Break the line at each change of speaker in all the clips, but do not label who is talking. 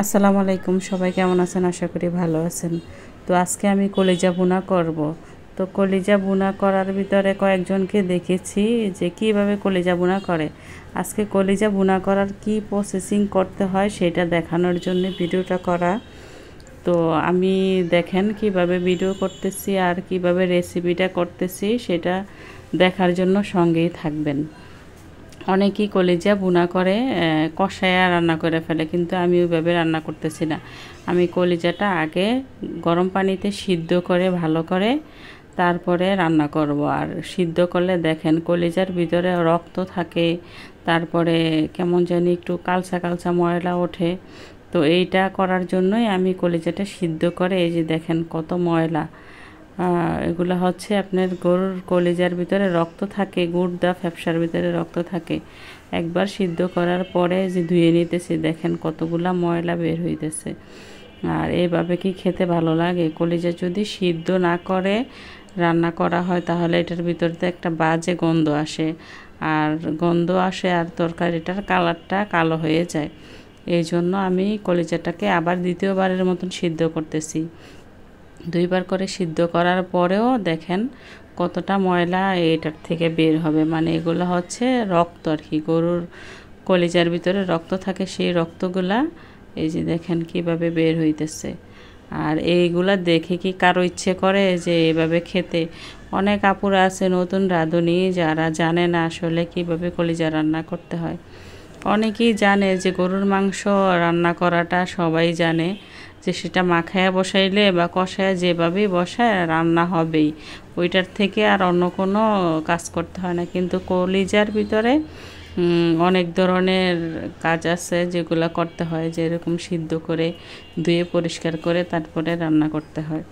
আসসালামু আলাইকুম, সবাই কেমন আছেন? আশা করি ভালো আছেন। তো আজকে আমি কলিজা ভুনা করব। তো কলিজা ভুনা করার ভিতরে কয়েকজনকে দেখেছি যে কিভাবে কলিজা ভুনা করে। আজকে কলিজা ভুনা করার কি প্রসেসিং করতে হয় সেটা দেখানোর জন্য ভিডিওটা করা। তো আমি দেখেন কিভাবে ভিডিও করতেছি আর কিভাবে রেসিপিটা করতেছি সেটা দেখার জন্য সঙ্গেই থাকবেন। অনেকেই কলিজা ভুনা করে কষায়া রান্না করে ফেলে, কিন্তু আমি ওইভাবে রান্না করতেছি না। আমি কলিজাটা আগে গরম পানিতে সিদ্ধ করে ভালো করে তারপরে রান্না করব। আর সিদ্ধ করলে দেখেন কলিজার ভিতরে রক্ত থাকে, তারপরে কেমন জানি একটু কালচা কালচা ময়লা ওঠে। তো এইটা করার জন্যই আমি কলিজাটা সিদ্ধ করে, এই যে দেখেন কত ময়লা। এগুলো হচ্ছে আপনার গরুর কলিজার ভিতরে রক্ত থাকে, গুড়দা ফ্যাপসার ভিতরে রক্ত থাকে। একবার সিদ্ধ করার পরে যে ধুয়ে নিতেছি, দেখেন কতগুলা ময়লা বের হইতেছে। আর এইভাবে কি খেতে ভালো লাগে? কলিজা যদি সিদ্ধ না করে রান্না করা হয় তাহলে এটার ভিতরতে একটা বাজে গন্ধ আসে, আর গন্ধ আসে আর তরকারিটার কালারটা কালো হয়ে যায়। এই জন্য আমি কলিজাটাকে আবার দ্বিতীয়বারের মতন সিদ্ধ করতেছি। দুইবার করে সিদ্ধ করার পরেও দেখেন কতটা ময়লা এটার থেকে বের হবে। মানে এগুলো হচ্ছে রক্ত আর কি, গরুর কলিজার ভিতরে রক্ত থাকে, সেই রক্তগুলা এই যে দেখেন কিভাবে বের হইতেছে। আর এইগুলা দেখে কি কারো ইচ্ছে করে যে এভাবে খেতে? অনেক আপুরা আছে নতুন রাঁধুনি যারা জানে না আসলে কিভাবে কলিজা রান্না করতে হয়। অনেকেই জানে যে গরুর মাংস রান্না করাটা সবাই জানে, যে সেটা মাখায়া বসাইলে বা কষায়া যেভাবেই বসায় রান্না হবেই, ওইটার থেকে আর অন্য কোনো কাজ করতে হয় না। কিন্তু কলিজার ভিতরে অনেক ধরনের কাজ আছে যেগুলো করতে হয়, যেরকম সিদ্ধ করে ধুয়ে পরিষ্কার করে তারপরে রান্না করতে হয়।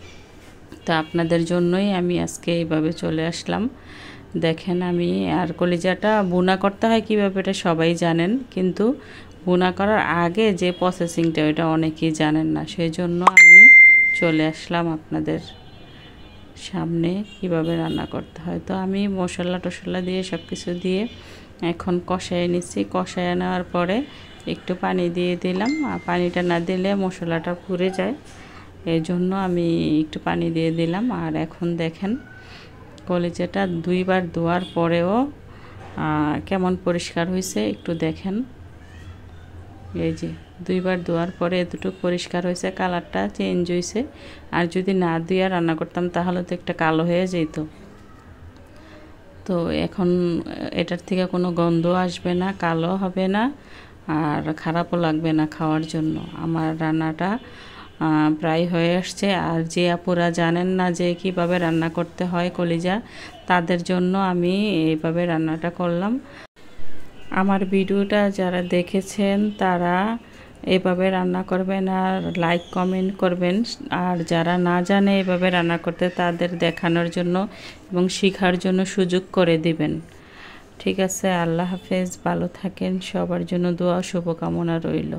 তো আপনাদের জন্যই আমি আজকে এইভাবে চলে আসলাম। দেখেন আমি আর কলিজাটা ভুনা করতে হয় কীভাবে এটা সবাই জানেন, কিন্তু ভুনা করার আগে যে প্রসেসিংটা ওইটা অনেকেই জানেন না। সেই জন্য আমি চলে আসলাম আপনাদের সামনে কিভাবে রান্না করতে হয়। তো আমি মশলা টশলা দিয়ে সব কিছু দিয়ে এখন কষায় নিচ্ছি। কষায় নেওয়ার পরে একটু পানি দিয়ে দিলাম, আর পানিটা না দিলে মশলাটা পুড়ে যায়, এই জন্য আমি একটু পানি দিয়ে দিলাম। আর এখন দেখেন কলিজাটা দুইবার ধোয়ার পরেও কেমন পরিষ্কার হয়েছে একটু দেখেন। এই যে দুইবার ধোয়ার পরে এতটুকু পরিষ্কার হয়েছে, কালারটা চেঞ্জ হয়েছে। আর যদি না ধুয়ে রান্না করতাম তাহলে তো একটা কালো হয়ে যেত। তো এখন এটার থেকে কোনো গন্ধ আসবে না, কালো হবে না, আর খারাপও লাগবে না খাওয়ার জন্য। আমার রান্নাটা প্রায় হয়ে আসছে। আর যে আপুরা জানেন না যে কিভাবে রান্না করতে হয় কলিজা, তাদের জন্য আমি এইভাবে রান্নাটা করলাম। আমার ভিডিওটা যারা দেখেছেন তারা এভাবে রান্না করবেন আর লাইক কমেন্ট করবেন। আর যারা না জানে এভাবে রান্না করতে, তাদের দেখানোর জন্য এবং শেখার জন্য সুযোগ করে দিবেন। ঠিক আছে, আল্লাহ হাফেজ, ভালো থাকেন, সবার জন্য দোয়া শুভকামনা রইল।